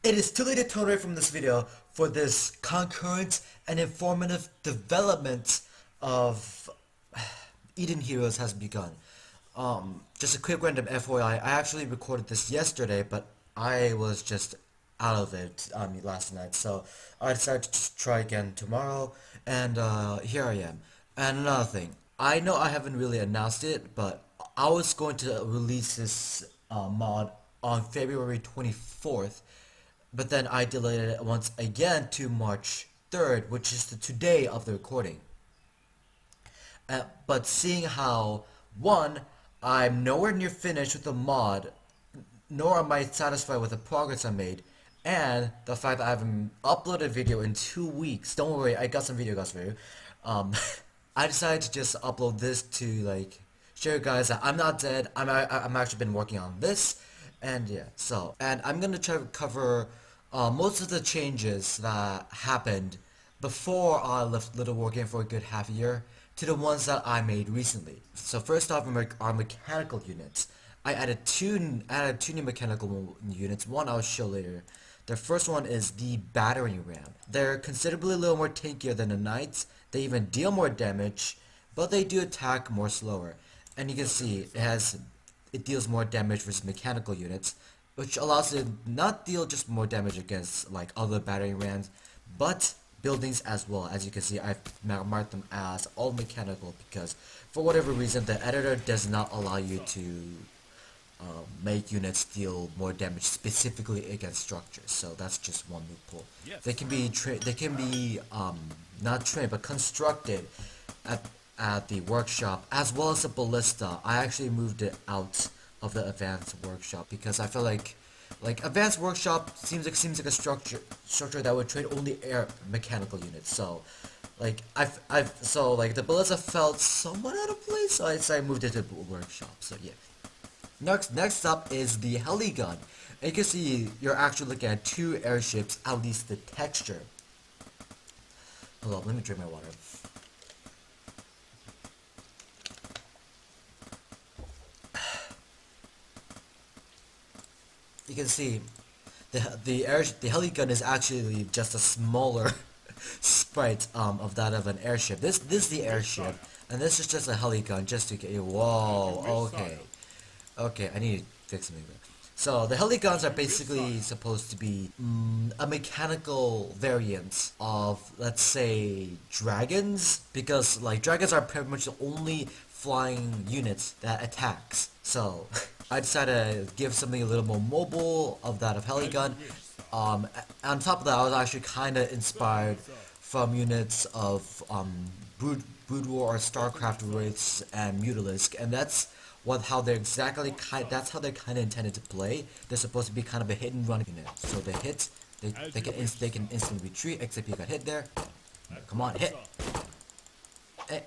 It is too late to turn away from this video for this concurrent and informative development of Eden Heroes has begun. Just a quick random FYI, I actually recorded this yesterday, but I was just out of it last night, so I decided to just try again tomorrow, and here I am. And another thing, I know I haven't really announced it, but I was going to release this mod on February 24th, but then I delayed it once again to March 3rd, which is the today of the recording. But seeing how, one, I'm nowhere near finished with the mod, nor am I satisfied with the progress I made, and the fact that I haven't uploaded a video in 2 weeks. Don't worry, I got some video guys for you. I decided to just upload this to like show you guys that I'm not dead. I'm actually been working on this, and yeah. So, and I'm gonna try to cover most of the changes that happened before I left Little War Game for a good half a year to the ones that I made recently. So first off are mechanical units. I added two new mechanical units. One I'll show later. The first one is the battering ram. They're considerably a little more tankier than the knights. They even deal more damage, but they do attack more slower. And you can see it deals more damage versus mechanical units, which allows it to not deal just more damage against like other battering rams, but buildings as well. As you can see, I've marked them as all mechanical because for whatever reason the editor does not allow you to make units deal more damage specifically against structures. So that's just one loophole. They can be not trained but constructed at the workshop, as well as the ballista. I actually moved it out of the advanced workshop because I feel like advanced workshop seems like a structure that would train only air mechanical units. So like so like the ballista felt somewhat out of place, so I moved it to the workshop. So yeah. Next up is the heli gun. And you can see you're actually looking at two airships, at least the texture. Hold on, let me drink my water. You can see the heli gun is actually just a smaller sprite of that of an airship. This is the airship, and this is just a heli gun just to get you. Whoa, okay, I need to fix something there. So the heli guns are basically supposed to be a mechanical variant of, let's say, dragons, because like dragons are pretty much the only flying units that attacks. So I decided to give something a little more mobile of that of heli gun. On top of that, I was actually kind of inspired from units of Brood War or StarCraft Wraiths and Mutalisk, and that's how they're that's how they're kind of intended to play. They're supposed to be kind of a hit and run unit. So they hit, they can instantly retreat, except you got hit there. Come on, hit.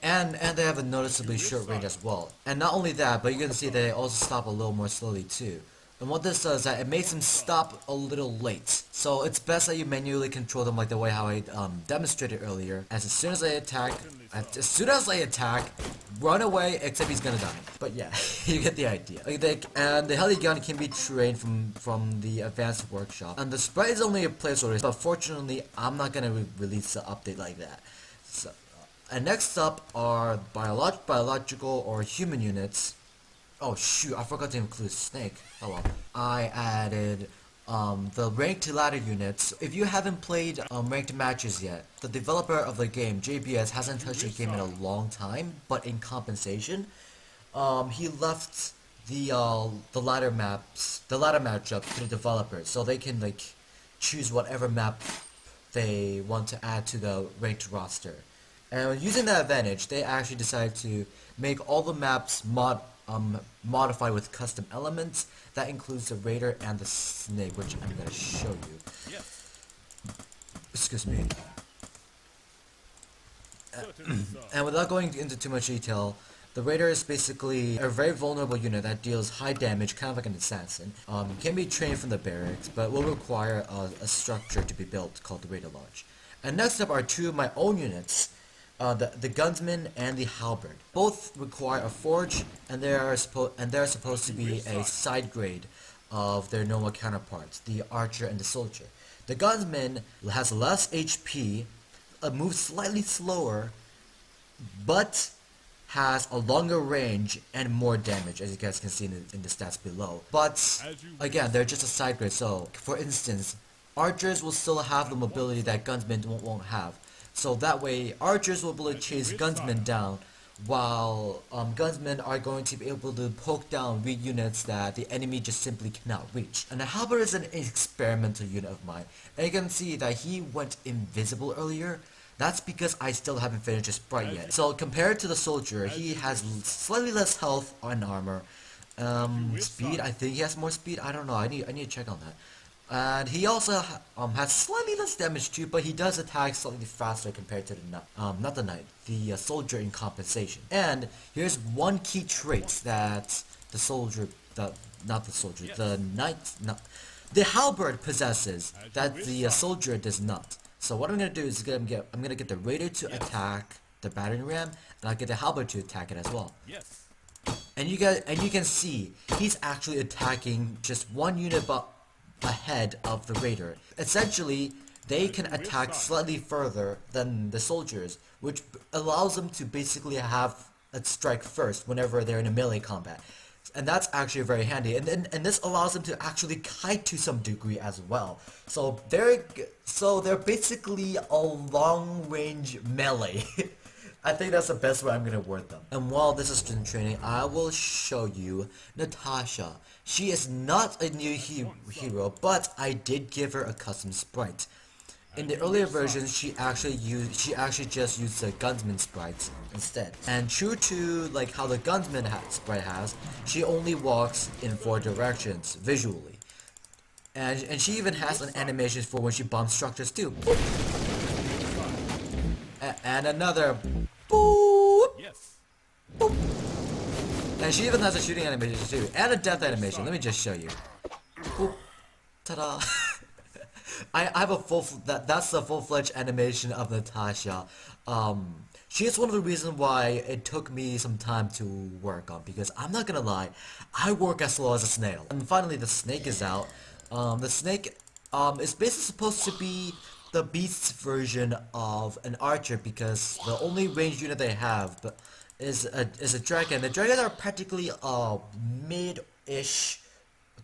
And they have a noticeably short range as well. And not only that, but you can see they also stop a little more slowly too. And what this does is that it makes them stop a little late. So it's best that you manually control them like the way how I demonstrated earlier. As soon as they attack, run away, except he's gonna die. But yeah, you get the idea. And the heli gun can be trained from the advanced workshop. And the sprite is only a placeholder, but fortunately, I'm not gonna release the update like that. So, and next up are biological or human units. Oh shoot, I forgot to include Snake. Oh well. I added the ranked ladder units. If you haven't played ranked matches yet, the developer of the game, JBS, hasn't touched the game in a long time, but in compensation, he left the ladder matchup to the developers, so they can like choose whatever map they want to add to the ranked roster. And using that advantage, they actually decided to make all the maps modified with custom elements. That includes the raider and the snake, which I'm gonna show you. Excuse me. And without going into too much detail, the raider is basically a very vulnerable unit that deals high damage, kind of like an assassin. Can be trained from the barracks, but will require a structure to be built called the raider lodge. And next up are two of my own units. The gunsman and the halberd. Both require a forge, and they're supposed to be a side grade of their normal counterparts, the archer and the soldier. The gunsman has less HP, moves slightly slower, but has a longer range and more damage, as you guys can see in the stats below. But again, they're just a side grade. So, for instance, archers will still have the mobility that gunsmen won't have. So that way, archers will be able to chase gunsmen down, while gunsmen are going to be able to poke down weak units that the enemy just simply cannot reach. And the halberd is an experimental unit of mine, and you can see that he went invisible earlier. That's because I still haven't finished his sprite yet. So compared to the soldier, he has slightly less health and armor. Speed, I think he has more speed. I don't know. I need to check on that. And he also has slightly less damage too, but he does attack slightly faster compared to the not the knight, the soldier in compensation. And here's one key trait that the soldier, not the soldier, the knight, the halberd possesses that the soldier does not. So what I'm gonna do is I'm gonna get the raider to attack the battering ram, and I'll get the halberd to attack it as well. And you can see he's actually attacking just one unit but ahead of the raider. Essentially, they can attack slightly further than the soldiers, which allows them to basically have a strike first whenever they're in a melee combat. And that's actually very handy, and this allows them to actually kite to some degree as well. So they're basically a long range melee. I think that's the best way I'm gonna word them. And while this is in training, I will show you Natasha. She is not a new hero, but I did give her a custom sprite. In the earlier versions, she actually just used the gunsman sprite instead. And true to like how the gunsman sprite has, she only walks in 4 directions visually. And she even has an animation for when she bombs structures too. And another boop. Boop. And she even has a shooting animation too, and a death animation. Let me just show you. Boop. Ta-da! I have a that's the full-fledged animation of Natasha. She is one of the reasons why it took me some time to work on, because I'm not gonna lie, I work as slow as a snail. And finally, the snake is out. The snake is basically supposed to be the beast's version of an archer, because the only ranged unit they have is a dragon. The dragons are practically mid-ish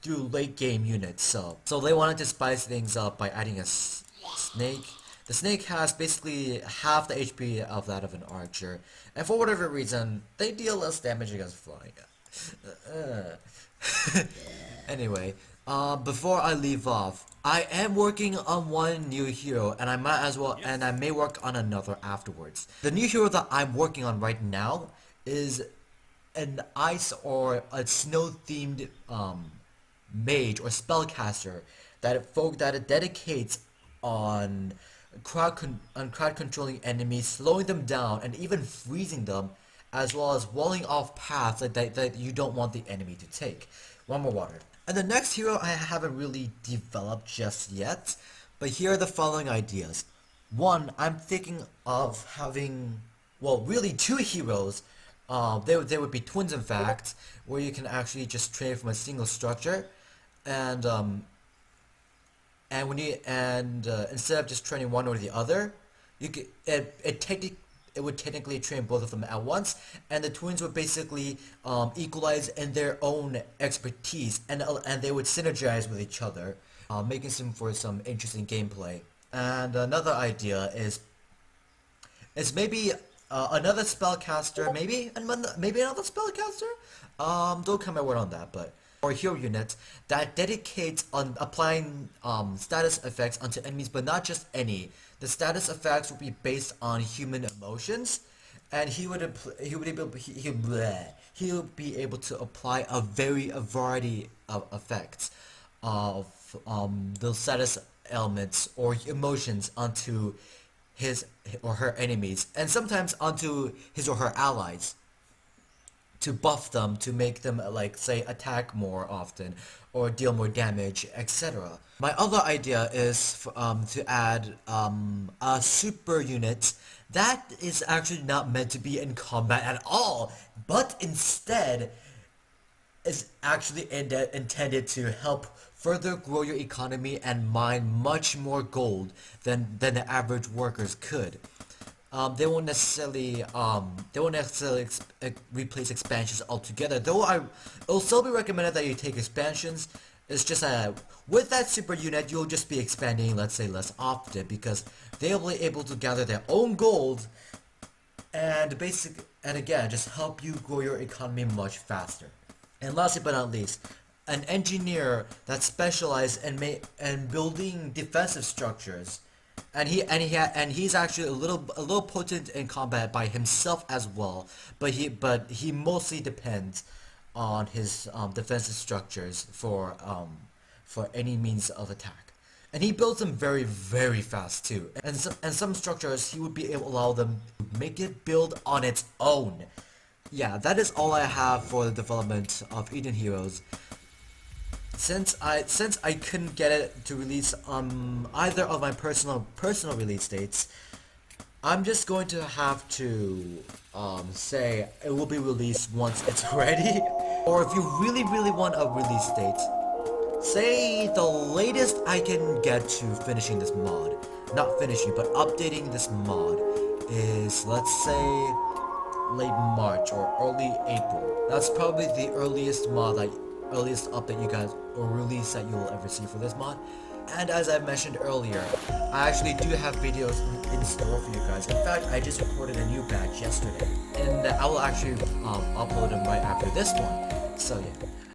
through late game units, so they wanted to spice things up by adding a snake. The snake has basically half the HP of that of an archer, and for whatever reason, they deal less damage against flying. Anyway, before I leave off, I am working on one new hero, and I may work on another afterwards. The new hero that I'm working on right now is an ice or a snow themed mage or spellcaster that it dedicates on crowd controlling enemies, slowing them down, and even freezing them, as well as walling off paths that you don't want the enemy to take. One more water. And the next hero I haven't really developed just yet, but here are the following ideas. One, I'm thinking of having, well, really 2 heroes. They would be twins, in fact, where you can actually just train from a single structure, and instead of just training one or the other, it would technically train both of them at once, and the twins would basically equalize in their own expertise, and they would synergize with each other, making for some interesting gameplay. And another idea is maybe another spellcaster, maybe another spellcaster. Don't come my word on that, but or hero unit that dedicates on applying status effects onto enemies, but not just any. The status effects would be based on human emotions, and he would be able to apply a variety of effects of those status elements or emotions onto his or her enemies, and sometimes onto his or her allies, to buff them, to make them, like, say, attack more often, or deal more damage, etc. My other idea is to add a super unit that is actually not meant to be in combat at all, but instead is actually intended to help further grow your economy and mine much more gold than the average workers could. They won't necessarily replace expansions altogether. Though it'll still be recommended that you take expansions. It's just with that super unit, you'll just be expanding, let's say, less often because they'll be able to gather their own gold and again, just help you grow your economy much faster. And lastly but not least, an engineer that specializes in building defensive structures, and he's actually a little potent in combat by himself as well, but he mostly depends on his defensive structures for any means of attack. And he builds them very, very fast too. And some structures he would be able to allow them to make it build on its own. Yeah, that is all I have for the development of Eden Heroes. Since I couldn't get it to release on either of my personal release dates, I'm just going to have to say it will be released once it's ready. Or if you really want a release date, say the latest I can get to finishing this mod, not finishing, but updating this mod is, let's say, late March or early April. That's probably the earliest update you guys, or release that you will ever see for this mod. And as I mentioned earlier, I actually do have videos in store for you guys. In fact, I just recorded a new batch yesterday, and I will actually upload them right after this one. So yeah.